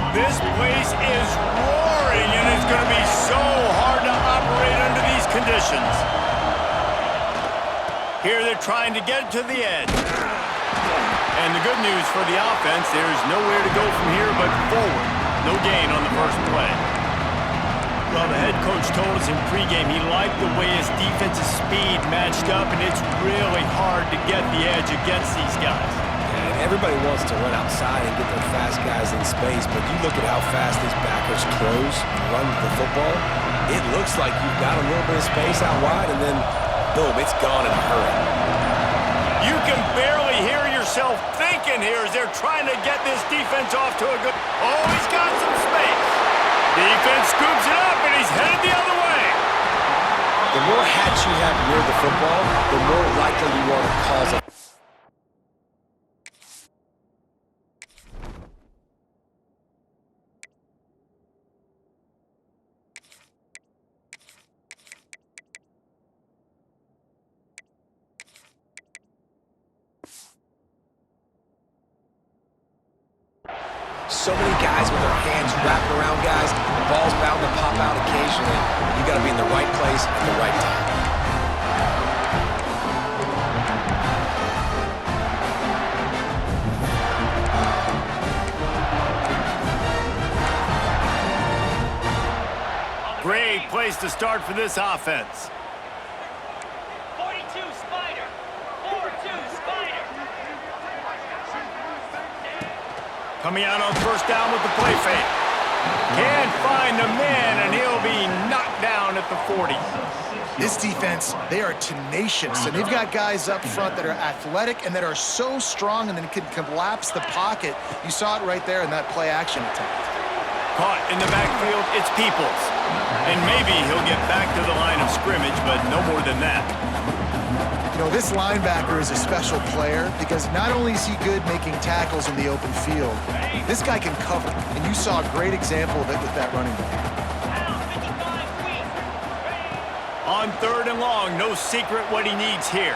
This place is roaring, and it's going to be so hard to operate under these conditions. Here they're trying to get to the edge. And the good news for the offense, there's nowhere to go from here but forward. No gain on the first play. Well, the head coach told us in pregame he liked the way his defensive speed matched up, and it's really hard to get the edge against these guys. And everybody wants to run outside and get their fast guys in space, but you look at how fast these backers close and run the football, it looks like you've got a little bit of space out wide, and then, boom, it's gone in a hurry. You can barely hear yourself thinking here as they're trying to get this defense off to a good... Oh, he's got some space. Defense scoops it up, and he's headed the other way. The more hats you have near the football, the more likely you are to cause a... So many guys with their hands wrapped around guys. The ball's bound to pop out occasionally. You got to be in the right place at the right time. Great place to start for this offense. 42 Spider. 4-2 Spider. Coming out on first down with the play fake. Can't find the man, and he'll be knocked down at the 40. This defense, they are tenacious, and they've got guys up front that are athletic and that are so strong and then can collapse the pocket. You saw it right there in that play-action attempt. Caught in the backfield, it's Peoples. And maybe he'll get back to the line of scrimmage, but no more than that. You know, this linebacker is a special player because not only is he good making tackles in the open field, this guy can cover. And you saw a great example of it with that running back. On third and long, no secret what he needs here.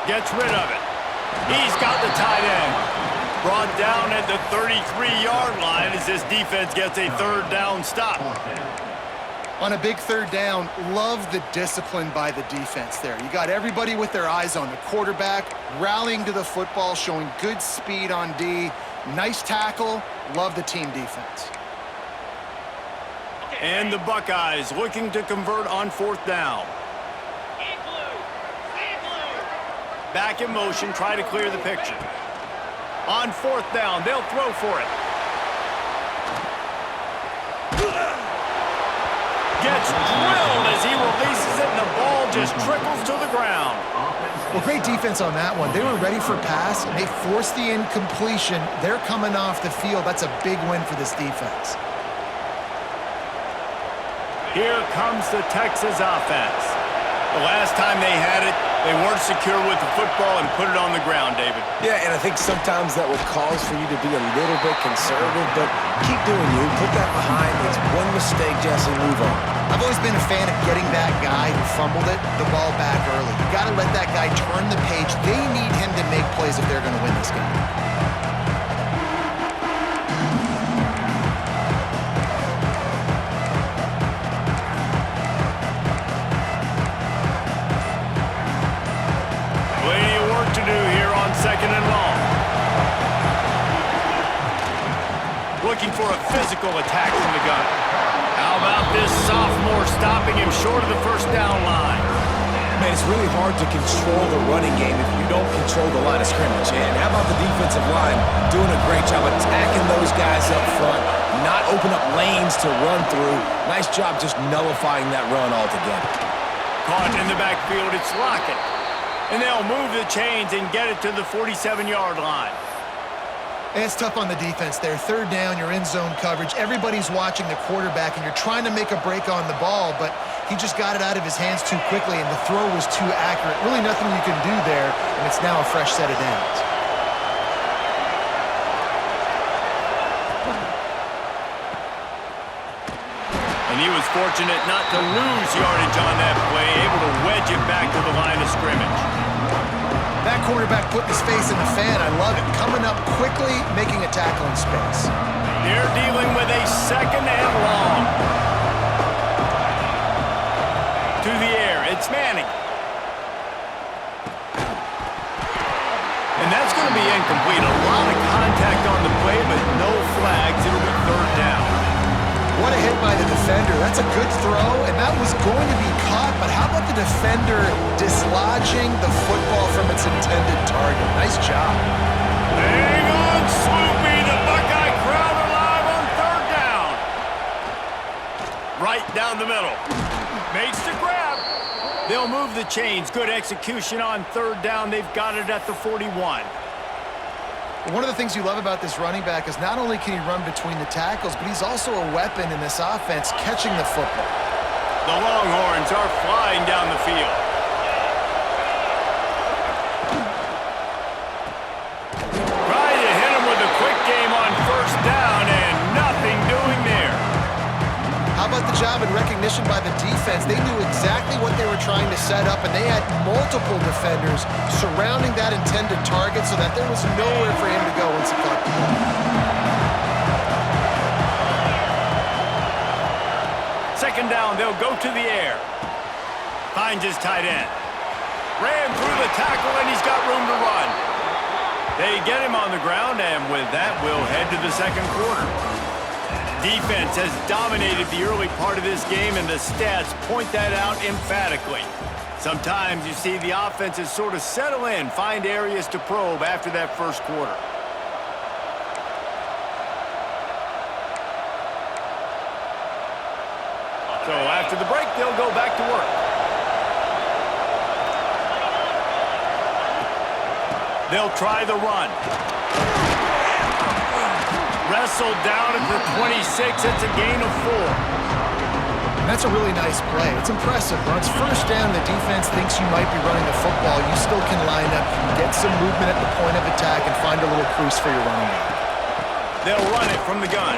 Gets rid of it. He's got the tight end. Brought down at the 33-yard line as this defense gets a third down stop. On a big third down, love the discipline by the defense there. You got everybody with their eyes on the quarterback, rallying to the football, showing good speed on D. Nice tackle. Love the team defense. And the Buckeyes looking to convert on fourth down. Back in motion, try to clear the picture. On fourth down, they'll throw for it. Gets drilled as he releases it, and the ball just trickles to the ground. Well, great defense on that one. They were ready for pass, and they forced the incompletion. They're coming off the field. That's a big win for this defense. Here comes the Texas offense. The last time they had it, they weren't secure with the football and put it on the ground, David. Yeah, and I think sometimes that will cause for you to be a little bit conservative, but keep doing you. Put that behind. It's one mistake, Jesse, move on. I've always been a fan of getting that guy who fumbled it, the ball back early. You got to let that guy turn the page. They need him to make plays if they're going to win this game. Second and long. Looking for a physical attack from the gun. How about this sophomore stopping him short of the first down line? Man, it's really hard to control the running game if you don't control the line of scrimmage. And how about the defensive line doing a great job attacking those guys up front, not open up lanes to run through. Nice job just nullifying that run altogether. Caught in the backfield, it's Lockett. And they'll move the chains and get it to the 47-yard line. And it's tough on the defense there. Third down, you're in zone coverage. Everybody's watching the quarterback, and you're trying to make a break on the ball, but he just got it out of his hands too quickly, and the throw was too accurate. Really nothing you can do there, and it's now a fresh set of downs. And he was fortunate not to lose yardage on that play, able to wedge it back to the line of scrimmage. That quarterback put his face in the fan. I love it. Coming up quickly, making a tackle in space. They're dealing with Peyton Manning. And that's going to be incomplete. A lot of contact on the play, but no flags. It'll be third down. What a hit by the defender. That's a good throw, and that was going to be caught, but how about the defender dislodging the football from its intended target? Nice job. Hang on, Swoopy. The Buckeye crowd alive on third down. Right down the middle. Makes the grab. They'll move the chains. Good execution on third down. They've got it at the 41. One of the things you love about this running back is not only can he run between the tackles, but he's also a weapon in this offense catching the football. The Longhorns are flying down the field. Try to hit him with a quick game on first down and nothing doing there. How about the job and recognition by the defense? They knew exactly what they were trying to set up, and they had multiple defenders surrounding that intended target so that there was nowhere for him to go once he caught the ball. Second down, they'll go to the air. Finds his tight end. Ran through the tackle, and he's got room to run. They get him on the ground, and with that, we'll head to the second quarter. Defense has dominated the early part of this game, and the stats point that out emphatically. Sometimes you see the offenses sort of settle in, find areas to probe after that first quarter. So after the break, they'll go back to work. They'll try the run. Wrestled down at the 26. It's a gain of 4. That's a really nice play. It's impressive. When it's first down, the defense thinks you might be running the football. You still can line up, get some movement at the point of attack, and find a little crease for your running back. They'll run it from the gun.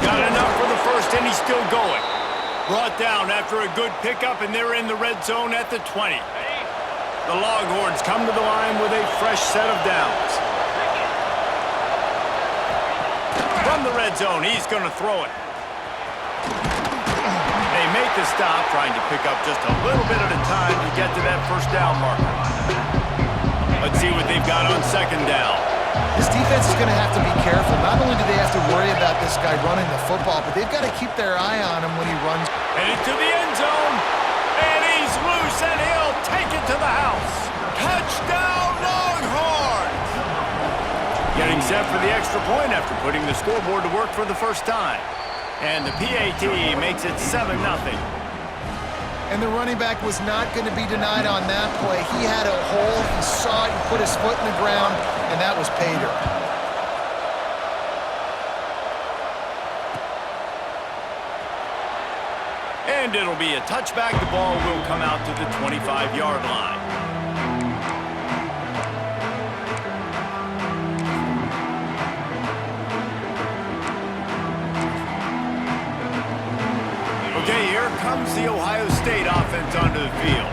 Got enough for the first, and he's still going. Brought down after a good pickup, and they're in the red zone at the 20. The Longhorns come to the line with a fresh set of downs. From the red zone, he's going to throw it. They make the stop, trying to pick up just a little bit at a time to get to that first down marker. Let's see what they've got on second down. This defense is going to have to be careful. Not only do they have to worry about this guy running the football, but they've got to keep their eye on him when he runs. Headed to the end zone, and he's loose, and he'll take it to the house. Touchdown, Longhorns! Getting set for the extra point after putting the scoreboard to work for the first time. And the PAT makes it 7-0. And the running back was not going to be denied on that play. He had a hole, he saw it, he put his foot in the ground, and that was pay dirt. And it'll be a touchback. The ball will come out to the 25-yard line. Okay, here comes the Ohio State offense onto the field.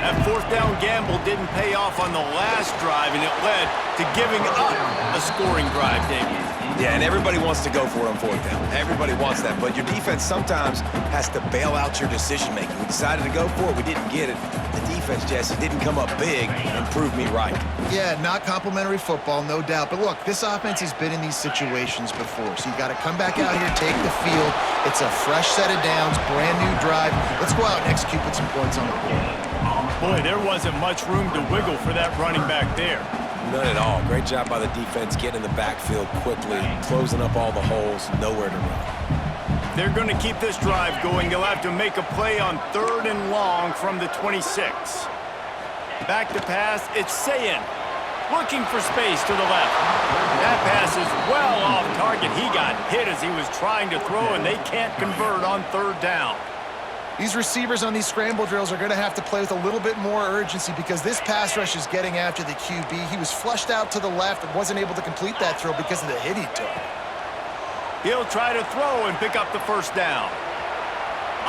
That fourth down gamble didn't pay off on the last drive, and it led to giving up a scoring drive, David. Yeah, and everybody wants to go for it on fourth down. Everybody wants that, but your defense sometimes has to bail out your decision-making. We decided to go for it. We didn't get it. The defense, Jesse, didn't come up big and prove me right. Yeah, not complimentary football, no doubt. But look, this offense has been in these situations before, so you got to come back out here, take the field. It's a fresh set of downs, brand new drive. Let's go out and execute with some points on the board. Boy, there wasn't much room to wiggle for that running back there. None at all. Great job by the defense getting in the backfield quickly, closing up all the holes, nowhere to run. They're going to keep this drive going. They'll have to make a play on 3rd and long from the 26. Back to pass, it's Sayin. Looking for space to the left. That pass is well off target. He got hit as he was trying to throw, and they can't convert on 3rd down. These receivers on these scramble drills are going to have to play with a little bit more urgency because this pass rush is getting after the QB. He was flushed out to the left and wasn't able to complete that throw because of the hit he took. He'll try to throw and pick up the first down.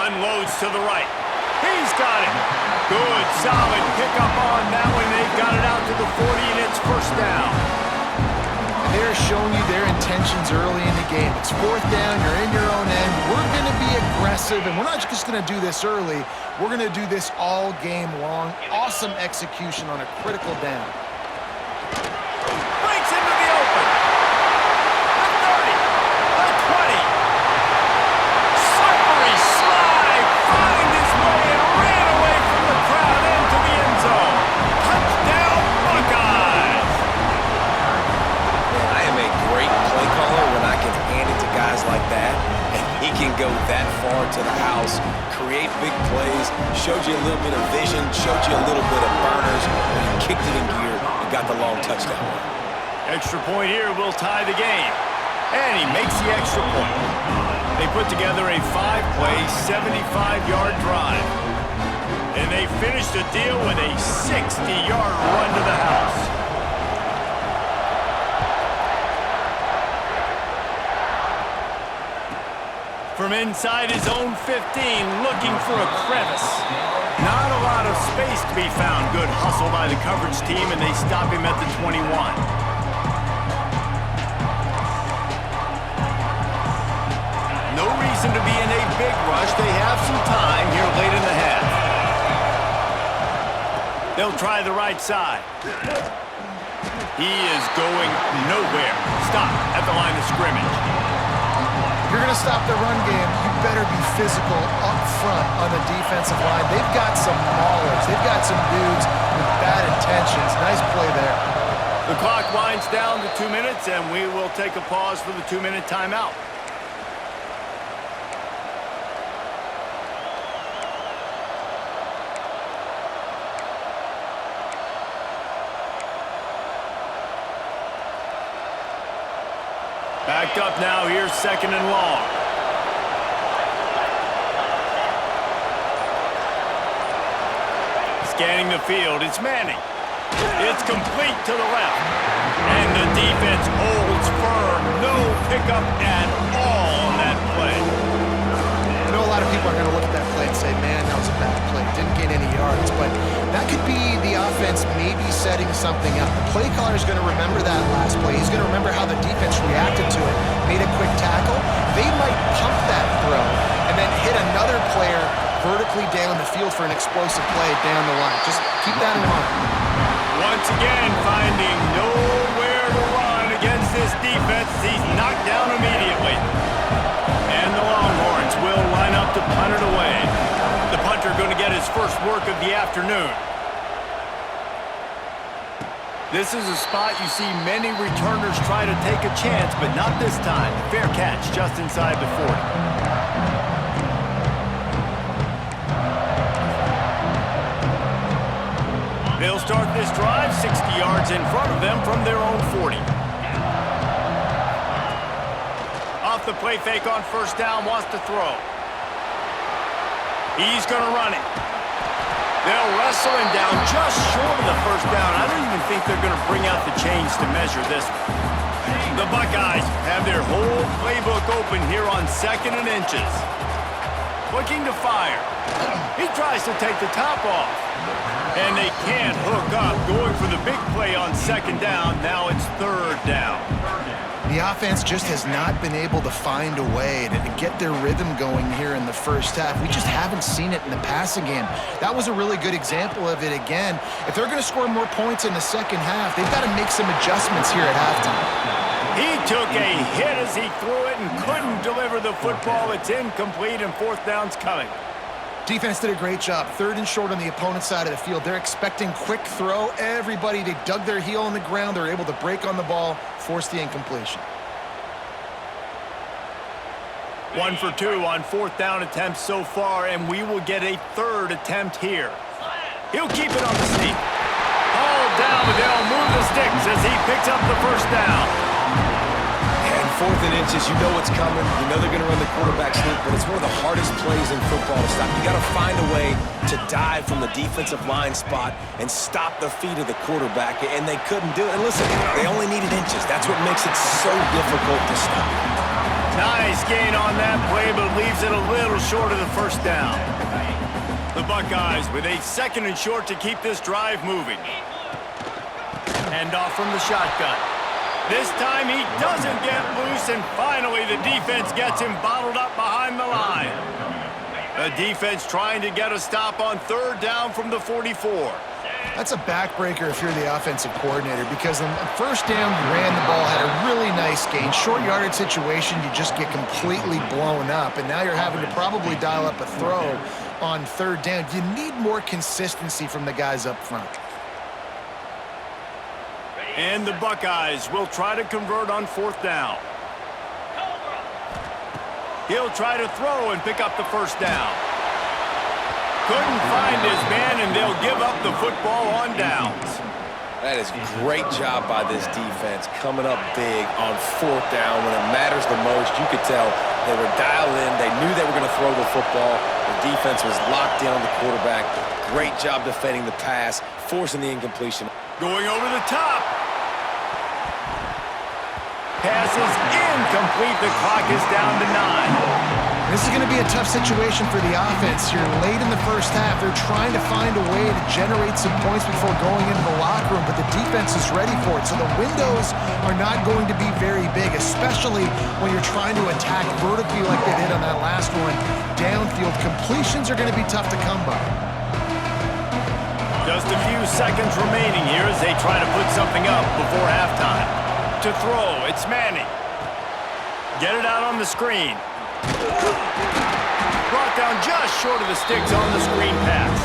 Unloads to the right. He's got it. Good, solid pickup on that one. They've got it out to the 40, and it's first down. They're showing you their intentions early in the game. It's 4th down, you're in your own end. We're going to be aggressive aggressive, and we're not just going to do this early. We're going to do this all game long. Awesome execution on a critical down. Breaks into the open. The 30. The 20. Slippery slide. Find his way and ran away from the crowd into the end zone. Touchdown, Buckeyes. I am a great play caller when I can hand it to guys like that, and he can go that far to the house, create big plays, showed you a little bit of vision, showed you a little bit of burners, and he kicked it in gear and got the long touchdown. Extra point here will tie the game. And he makes the extra point. They put together a 5-play, 75-yard drive. And they finished the deal with a 60-yard run to the house. From inside his own 15, looking for a crevice. Not a lot of space to be found. Good hustle by the coverage team, and they stop him at the 21. No reason to be in a big rush. They have some time here late in the half. They'll try the right side. He is going nowhere. Stop at the line of scrimmage. If you're going to stop the run game, you better be physical up front on the defensive line. They've got some maulers. They've got some dudes with bad intentions. Nice play there. The clock winds down to 2 minutes, and we will take a pause for the 2-minute timeout. Backed up now, here's 2nd and long. Scanning the field, it's Manning. It's complete to the left. And the defense holds firm. No pickup at all on that play. I know a lot of people are going to look at that play and say, man, that was a bad play. Didn't gain any yards. But that could be the offense maybe setting something up. The play caller is going to remember that last play. He's going to remember how the defense reacted to it, made a quick tackle. They might pump that throw and then hit another player vertically down the field for an explosive play down the line. Just keep that in mind. Once again, finding nowhere to run against this defense. He's knocked down immediately. And the Longhorns will line up to punt it away. The punter going to get his first work of the afternoon. This is a spot you see many returners try to take a chance, but not this time. Fair catch just inside the 40. They'll start this drive 60 yards in front of them from their own 40. Off the play fake on first down, wants to throw. He's going to run it. They'll wrestle him down just short of the first down. I don't even think they're going to bring out the chains to measure this one. The Buckeyes have their whole playbook open here on 2nd and inches. Looking to fire. He tries to take the top off. And they can't hook up, going for the big play on 2nd down. Now it's 3rd down. The offense just has not been able to find a way to get their rhythm going here in the first half. We just haven't seen it in the passing game. That was a really good example of it again. If they're going to score more points in the second half, they've got to make some adjustments here at halftime. He took a hit as he threw it and couldn't deliver the football. It's incomplete, and 4th down's coming. Defense did a great job. 3rd and short on the opponent's side of the field. They're expecting quick throw. Everybody, they dug their heel on the ground. They're able to break on the ball, force the incompletion. 1 for 2 on 4th down attempts so far, and we will get a 3rd attempt here. He'll keep it on the sneak. Hauled down, but they'll move the sticks as he picks up the first down. And 4th and inches, you know what's coming. You know they're going to run the quarterback sneak, but it's one of the hardest plays in football to stop. You got to find a way to dive from the defensive line spot and stop the feet of the quarterback, and they couldn't do it. And listen, they only needed inches. That's what makes it so difficult to stop. Nice gain on that play, but leaves it a little short of the first down. The Buckeyes with a 2nd and short to keep this drive moving. Hand off from the shotgun. This time he doesn't get loose, and finally the defense gets him bottled up behind the line. The defense trying to get a stop on third down from the 44. That's a backbreaker if you're the offensive coordinator, because on first down, you ran the ball, had a really nice gain. Short yardage situation, you just get completely blown up, and now you're having to probably dial up a throw on third down. You need more consistency from the guys up front. And the Buckeyes will try to convert on fourth down. He'll try to throw and pick up the first down. Couldn't find his man, and they'll give up the football on downs. That is a great job by this defense, coming up big on fourth down when it matters the most. You could tell they were dialed in. They knew they were going to throw the football. The defense was locked in on the quarterback. Great job defending the pass, forcing the incompletion. Going over the top. Pass is incomplete. The clock is down to 9. This is going to be a tough situation for the offense. You're late in the first half. They're trying to find a way to generate some points before going into the locker room, but the defense is ready for it. So the windows are not going to be very big, especially when you're trying to attack vertically like they did on that last one. Downfield completions are going to be tough to come by. Just a few seconds remaining here as they try to put something up before halftime. To throw, it's Manning. Get it out on the screen. Brought down just short of the sticks on the screen pass.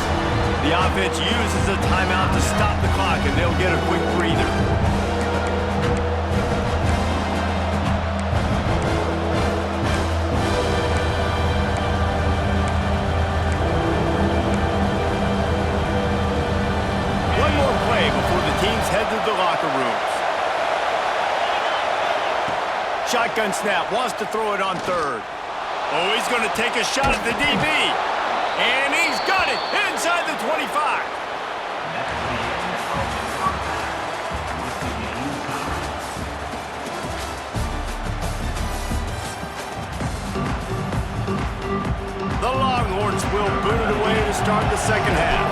The offense uses a timeout to stop the clock, and they'll get a quick breather. One more play before the teams head to the locker rooms. Shotgun snap, wants to throw it on third. Oh, he's going to take a shot at the DB. And he's got it inside the 25. The Longhorns will boot it away to start the second half.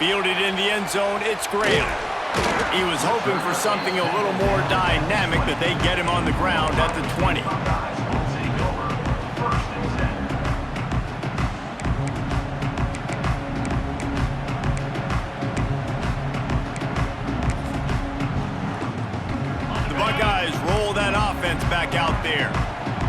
Fielded in the end zone, it's Graham. He was hoping for something a little more dynamic, but they get him on the ground at the 20. The Buckeyes roll that offense back out there.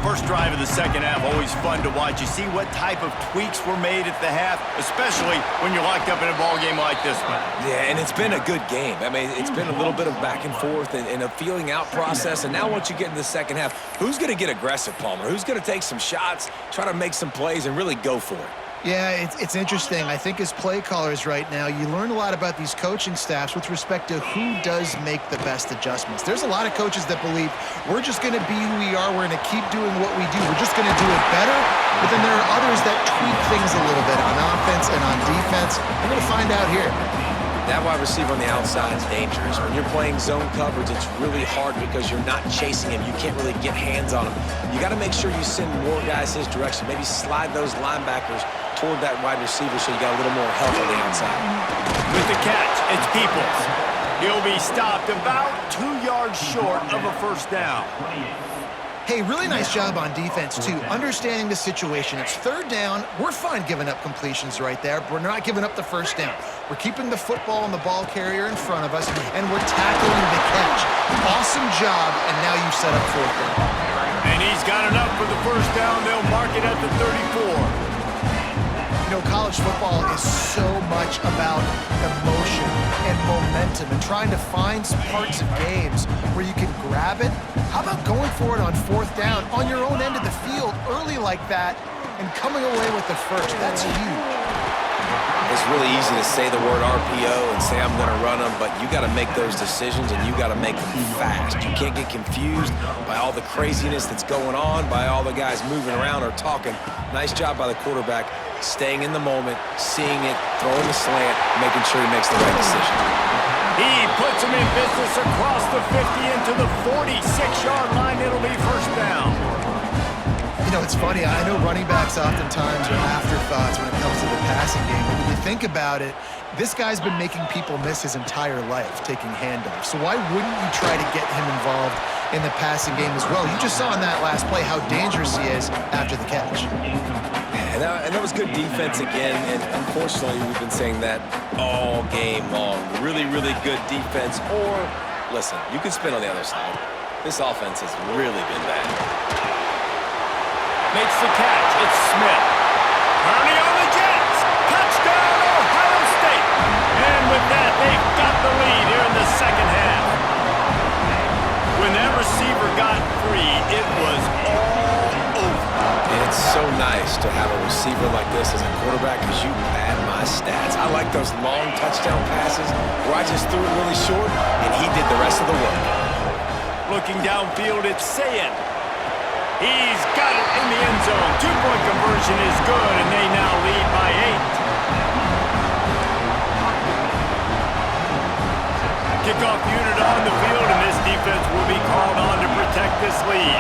First drive of the second half, always fun to watch. You see what type of tweaks were made at the half, especially when you're locked up in a ball game like this one. Yeah, and it's been a good game. I mean, it's been a little bit of back and forth and a feeling out process. And now once you get in the second half, who's going to get aggressive, Palmer? Who's going to take some shots, try to make some plays, and really go for it? Yeah, it's interesting. I think as play callers right now, you learn a lot about these coaching staffs with respect to who does make the best adjustments. There's a lot of coaches that believe we're just going to be who we are. We're going to keep doing what we do. We're just going to do it better. But then there are others that tweak things a little bit on offense and on defense. We're going to find out here. That wide receiver on the outside is dangerous. When you're playing zone coverage, it's really hard because you're not chasing him. You can't really get hands on him. You got to make sure you send more guys his direction. Maybe slide those linebackers toward that wide receiver so you got a little more help on the outside. With the catch, it's Peoples. He'll be stopped about 2 yards short of a first down. Hey, really nice job on defense, too, understanding the situation. It's third down. We're fine giving up completions right there, but we're not giving up the first down. We're keeping the football and the ball carrier in front of us, and we're tackling the catch. Awesome job, and now you set up fourth down. And he's got enough for the first down. They'll mark it at the 34. You know, college football is so much about emotion and momentum and trying to find some parts of games where you can grab it. How about going for it on fourth down on your own end of the field early like that and coming away with the first? That's huge. It's really easy to say the word RPO and say I'm going to run them, but you got to make those decisions and you got to make them fast. You can't get confused by all the craziness that's going on, by all the guys moving around or talking. Nice job by the quarterback, staying in the moment, seeing it, throwing the slant, making sure he makes the right decision. He puts him in business across the 50 into the 46-yard line. It'll be first down. You know, it's funny. I know running backs oftentimes are afterthoughts when it comes to the passing game. But when you think about it, this guy's been making people miss his entire life taking handoffs. So why wouldn't you try to get him involved in the passing game as well? You just saw in that last play how dangerous he is after the catch. And that was good defense again, and unfortunately we've been saying that all game long. Really, really good defense, or, listen, you can spin on the other side. This offense has really been bad. Makes the catch. It's Smith. Purdy on the Jets. Touchdown, Ohio State. And with that, they've got the lead here in the second half. When that receiver got free, it was all over. And it's so nice to have a receiver like this as a quarterback because you pad my stats. I like those long touchdown passes where I just threw it really short and he did the rest of the work. Looking downfield, it's Sayin. He's got it in the end zone. Two-point conversion is good, and they now lead by 8. Kickoff unit on the field, and this defense will be called on to protect this lead.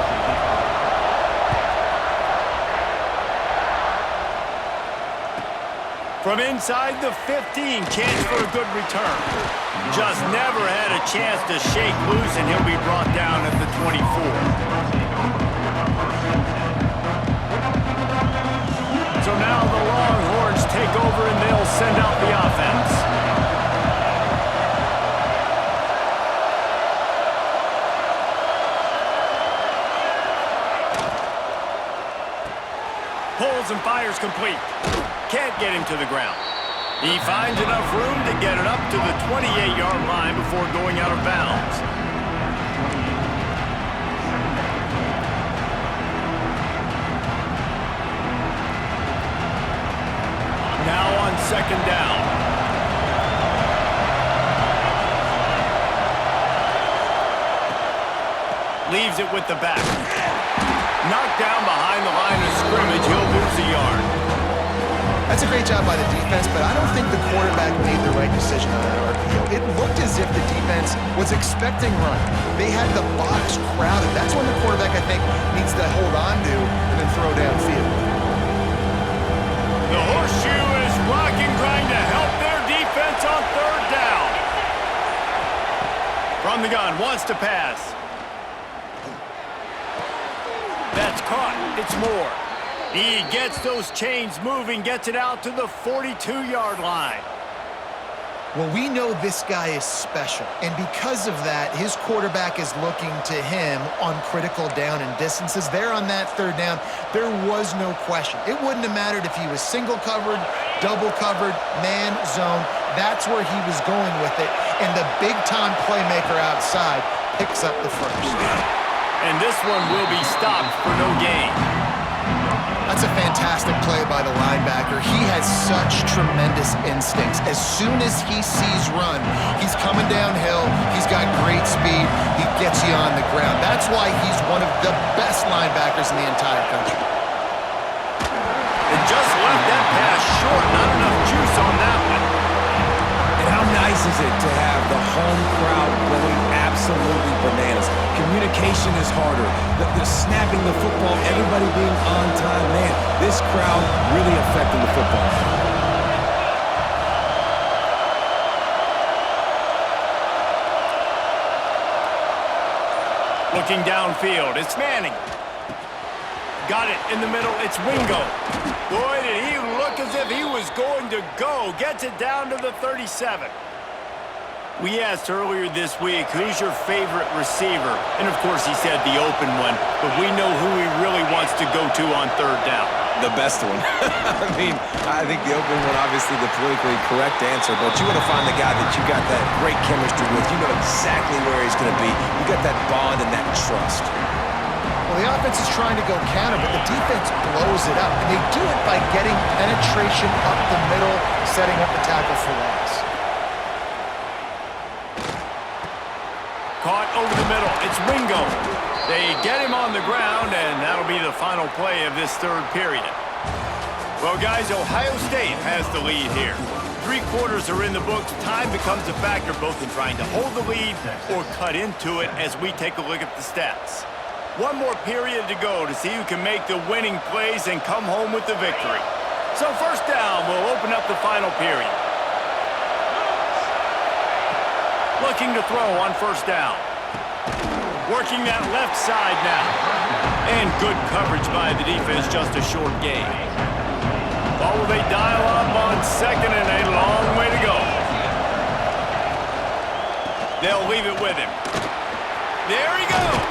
From inside the 15, chance for a good return. Just never had a chance to shake loose, and he'll be brought down at the 24. So now the Longhorns take over, and they'll send out the offense. Pulls and fires complete. Can't get him to the ground. He finds enough room to get it up to the 28-yard line before going out of bounds. Now on second down. Leaves it with the back. Knocked down behind the line of scrimmage. He'll lose a yard. That's a great job by the defense, but I don't think the quarterback made the right decision on that RPO. It looked as if the defense was expecting run. They had the box crowded. That's when the quarterback, I think, needs to hold on to and then throw downfield. The horseshoe is rocking, trying to help their defense on third down. From the gun, wants to pass. That's caught. It's Moore. He gets those chains moving, gets it out to the 42-yard line. Well, we know this guy is special, and because of that, his quarterback is looking to him on critical down and distances. There on that third down, there was no question. It wouldn't have mattered if he was single covered, double covered, man, zone. That's where he was going with it, and the big-time playmaker outside picks up the first. And this one will be stopped for no gain. That's a fantastic play by the linebacker. He has such tremendous instincts. As soon as he sees run, he's coming downhill. He's got great speed. He gets you on the ground. That's why he's one of the best linebackers in the entire country. And just left that pass short. Not enough juice on that one. And how nice is it to have the home crowd going absolutely bananas? Communication is harder. The snapping the football, everybody being on time. Man, this crowd really affecting the football. Looking downfield, it's Manning. Got it in the middle, it's Wingo. Boy, did he look as if he was going to go. Gets it down to the 37. We asked earlier this week, who's your favorite receiver? And of course he said the open one, but we know who he really wants to go to on third down. The best one. I think the open one, obviously the politically correct answer, but you want to find the guy that you got that great chemistry with. You know exactly where he's going to be. You got that bond and that trust. Well, the offense is trying to go counter, but the defense blows it up. And they do it by getting penetration up the middle, setting up the tackle for loss. Caught over the middle. It's Wingo. They get him on the ground, and that'll be the final play of this third period. Well, guys, Ohio State has the lead here. 3 quarters are in the books. Time becomes a factor both in trying to hold the lead or cut into it as we take a look at the stats. One more period to go to see who can make the winning plays and come home with the victory. So first down will open up the final period. Looking to throw on first down. Working that left side now. And good coverage by the defense, just a short gain. Or will they dial up on second and a long way to go? They'll leave it with him. There he goes.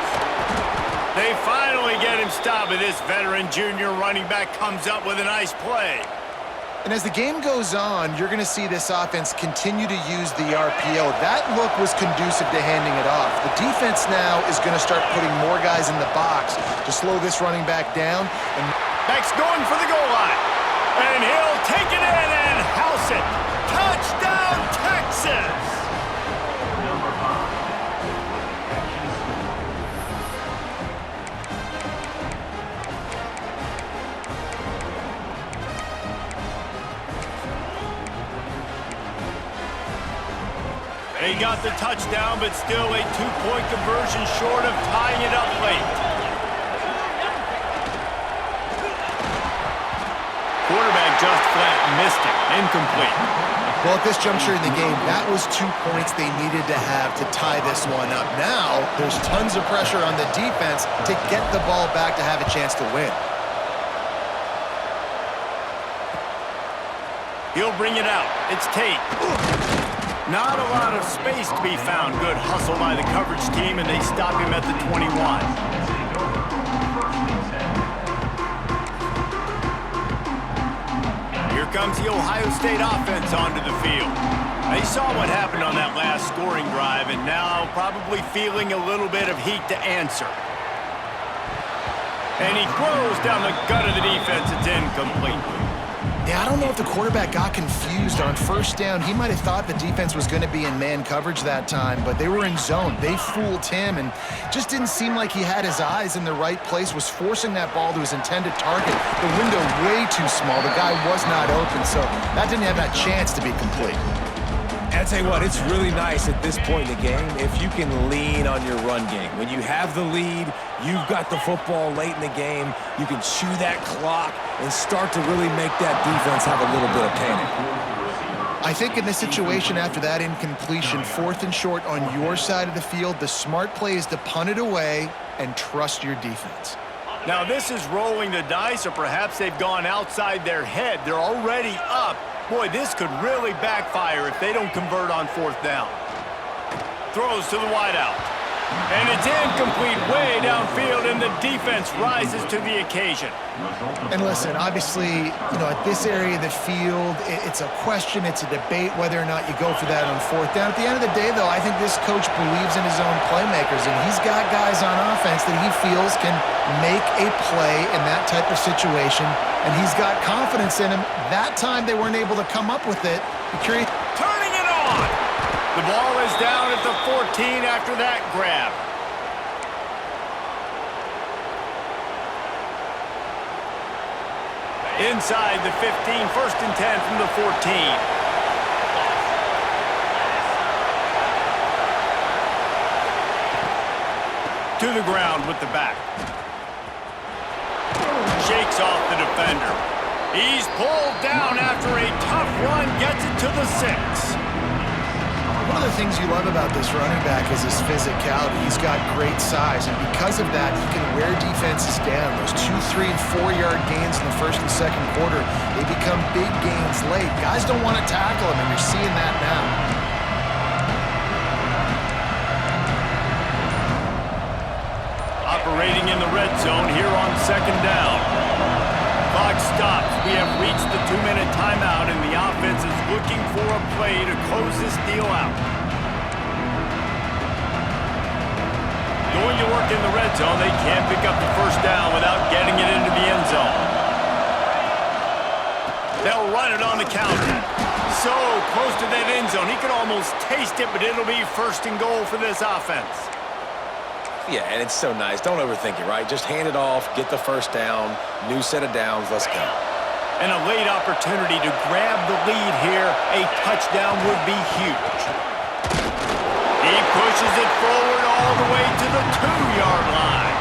They finally get him stopped, but this veteran junior running back comes up with a nice play. And as the game goes on, you're going to see this offense continue to use the RPO. That look was conducive to handing it off. The defense now is going to start putting more guys in the box to slow this running back down. And Back's going for the goal line. And he'll take it in and house it. Touchdown, Texas! They got the touchdown, but still a two-point conversion short of tying it up late. Quarterback just flat missed it. Incomplete. well, at this juncture in the game, that was 2 points they needed to have to tie this one up. Now, there's tons of pressure on the defense to get the ball back to have a chance to win. He'll bring it out. It's Tate. Not a lot of space to be found. Good hustle by the coverage team, and they stop him at the 21. Here comes the Ohio State offense onto the field. They saw what happened on that last scoring drive, and now probably feeling a little bit of heat to answer. And he throws down the gut of the defense. It's incomplete. Yeah, I don't know if the quarterback got confused on first down. He might have thought the defense was going to be in man coverage that time, but they were in zone. They fooled him and just didn't seem like he had his eyes in the right place, was forcing that ball to his intended target. The window way too small. The guy was not open, so that didn't have that chance to be complete. And I tell you what, it's really nice at this point in the game if you can lean on your run game. When you have the lead, you've got the football late in the game, you can chew that clock and start to really make that defense have a little bit of panic. I think in this situation after that incompletion, 4th and short on your side of the field, the smart play is to punt it away and trust your defense. Now this is rolling the dice, or perhaps they've gone outside their head. They're already up. Boy, this could really backfire if they don't convert on 4th down. Throws to the wideout. And it's incomplete way downfield, and the defense rises to the occasion. And listen, obviously, at this area of the field, it's a question, it's a debate whether or not you go for that on 4th down. At the end of the day, though, I think this coach believes in his own playmakers, and he's got guys on offense that he feels can make a play in that type of situation, and he's got confidence in him. That time they weren't able to come up with it. Turning it on! The ball is down at the 14 after that grab. Inside the 15, 1st and 10 from the 14. To the ground with the back. Shakes off the defender. He's pulled down after a tough run, gets it to the 6. One of the things you love about this running back is his physicality. He's got great size, and because of that, he can wear defenses down. Those 2, 3, and 4-yard gains in the 1st and 2nd quarter, they become big gains late. Guys don't want to tackle him, and you're seeing that now. Operating in the red zone here on 2nd down. Clock stops. We have reached the 2-minute timeout, and the offense is looking for a play to close this deal out. Going to work in the red zone. They can't pick up the 1st down without getting it into the end zone. They'll run it on the counter. So close to that end zone. He could almost taste it, but it'll be 1st and goal for this offense. Yeah, and it's so nice. Don't overthink it, right? Just hand it off, get the 1st down, new set of downs, let's go. And a late opportunity to grab the lead here. A touchdown would be huge. He pushes it forward all the way to the 2-yard line.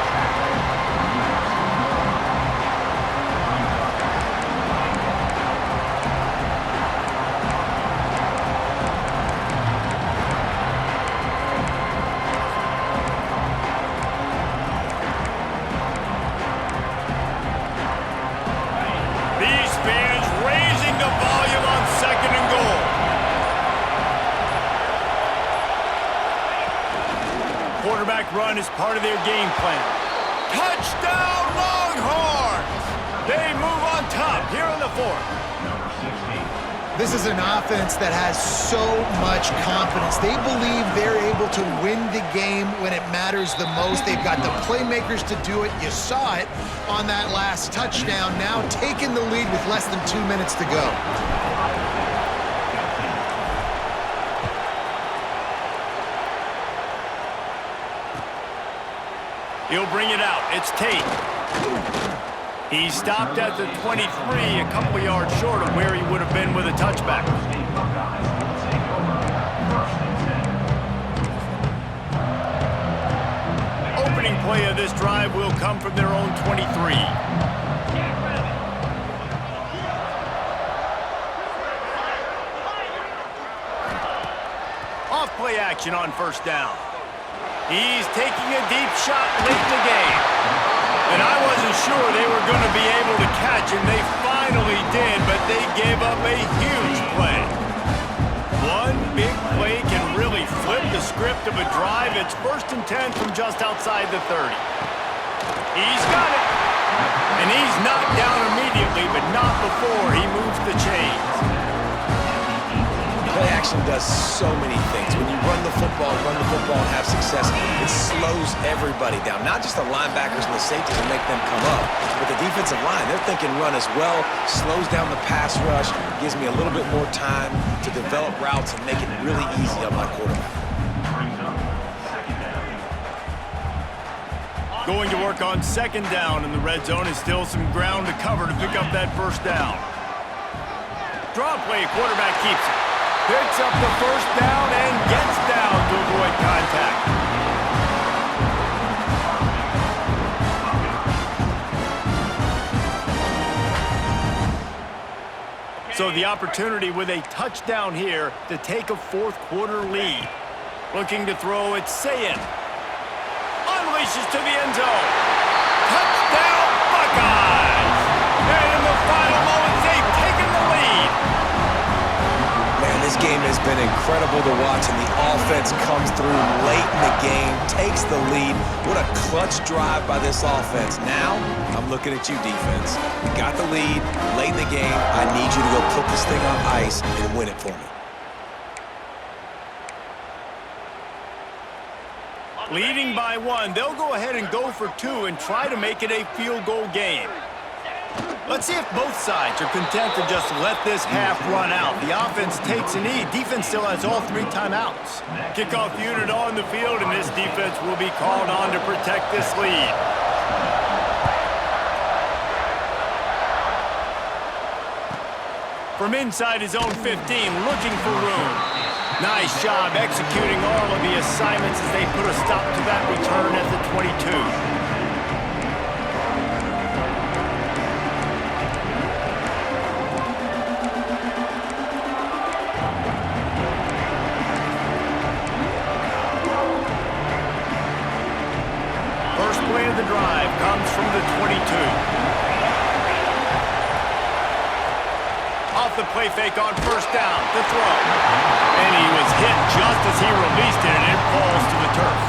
quarterback run is part of their game plan. Touchdown, Longhorns! They move on top here in the fourth. This is an offense that has so much confidence. They believe they're able to win the game when it matters the most. They've got the playmakers to do it. You saw it on that last touchdown. Now taking the lead with less than 2 minutes to go. He'll bring it out. It's Tate. He stopped at the 23, a couple yards short of where he would have been with a touchback. Opening play of this drive will come from their own 23. Off play action on first down. He's taking a deep shot late in the game. And I wasn't sure they were going to be able to catch him. They finally did, but they gave up a huge play. One big play can really flip the script of a drive. It's 1st and 10 from just outside the 30. He's got it. And he's knocked down immediately, but not before he moves the chains. Play action does so many things. When you run the football and have success, it slows everybody down. Not just the linebackers and the safeties and make them come up, but the defensive line, they're thinking run as well, slows down the pass rush, gives me a little bit more time to develop routes and make it really easy on my quarterback. Going to work on 2nd down in the red zone is still some ground to cover to pick up that 1st down. Draw play, quarterback keeps it. Picks up the 1st down and gets down to avoid contact. So the opportunity with a touchdown here to take a 4th quarter lead. Looking to throw, it's Sayin. Unleashes to the end zone. Touchdown, Buckeyes! And in the final moments, they've taken the lead. This game has been incredible to watch, and the offense comes through late in the game, takes the lead. What a clutch drive by this offense. Now, I'm looking at you, defense. You got the lead late in the game. I need you to go put this thing on ice and win it for me. Leading by 1, they'll go ahead and go for 2 and try to make it a field goal game. Let's see if both sides are content to just let this half run out. The offense takes a knee. Defense still has all 3 timeouts. Kickoff unit on the field, and this defense will be called on to protect this lead. From inside his own 15, looking for room. Nice job executing all of the assignments as they put a stop to that return at the 22. The drive comes from the 22. Off the play fake on 1st down, the throw. And he was hit just as he released it, and it falls to the turf.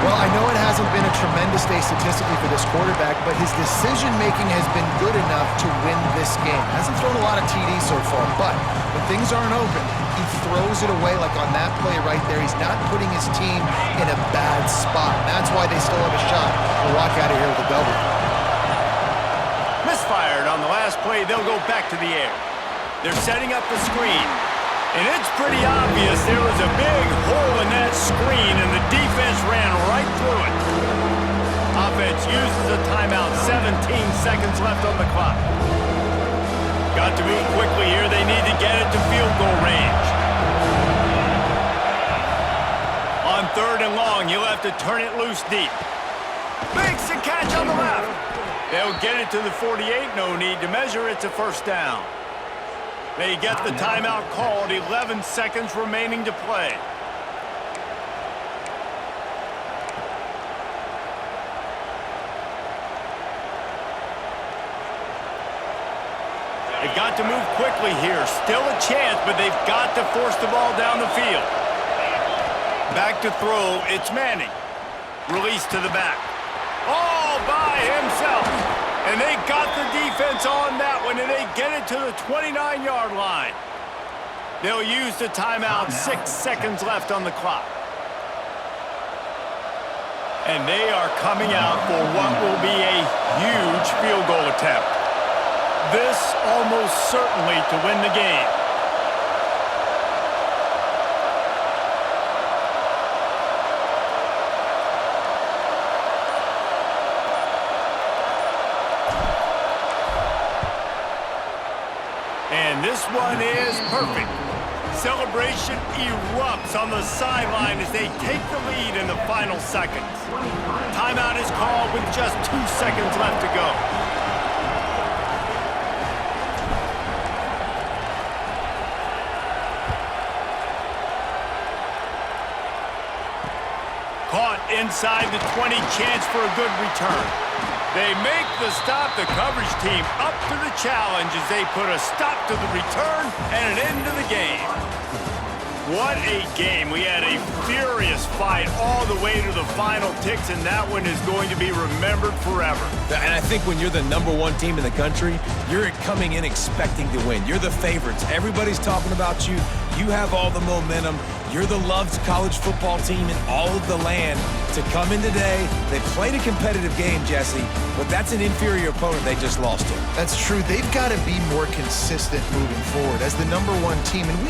Well, I know it hasn't been a tremendous day statistically for this quarterback, but his decision-making has been good enough to win this game. Hasn't thrown a lot of TDs so far, but when things aren't open, he throws it away like on that play right there. He's not putting his team in a bad spot. And that's why they still have a shot to walk out of here with a W. Misfired on the last play. They'll go back to the air. They're setting up the screen. And it's pretty obvious there was a big hole in that screen, and the defense ran right through it. Offense uses a timeout. 17 seconds left on the clock. Got to move quickly here. They need to get it to field goal range. On 3rd and long, he'll have to turn it loose deep. Makes the catch on the left. They'll get it to the 48. No need to measure. It's a 1st down. They get the timeout called. 11 seconds remaining to play. They've got to move quickly here. Still a chance, but they've got to force the ball down the field. Back to throw. It's Manning. Release to the back. All by himself. And they got the defense on that one, and they get it to the 29-yard line. They'll use the timeout. 6 seconds left on the clock. And they are coming out for what will be a huge field goal attempt. This almost certainly to win the game. And this one is perfect. Celebration erupts on the sideline as they take the lead in the final seconds. Timeout is called with just 2 seconds left to go. Caught inside the 20, chance for a good return. They make the stop. The coverage team up to the challenge as they put a stop to the return and an end to the game. What a game. We had a furious fight all the way to the final ticks, and that one is going to be remembered forever. And I think when you're the #1 team in the country, you're coming in expecting to win. You're the favorites. Everybody's talking about you. You have all the momentum. You're the loved college football team in all of the land. To come in today, they played a competitive game, Jesse, but that's an inferior opponent they just lost to. That's true. They've got to be more consistent moving forward as the #1 team. And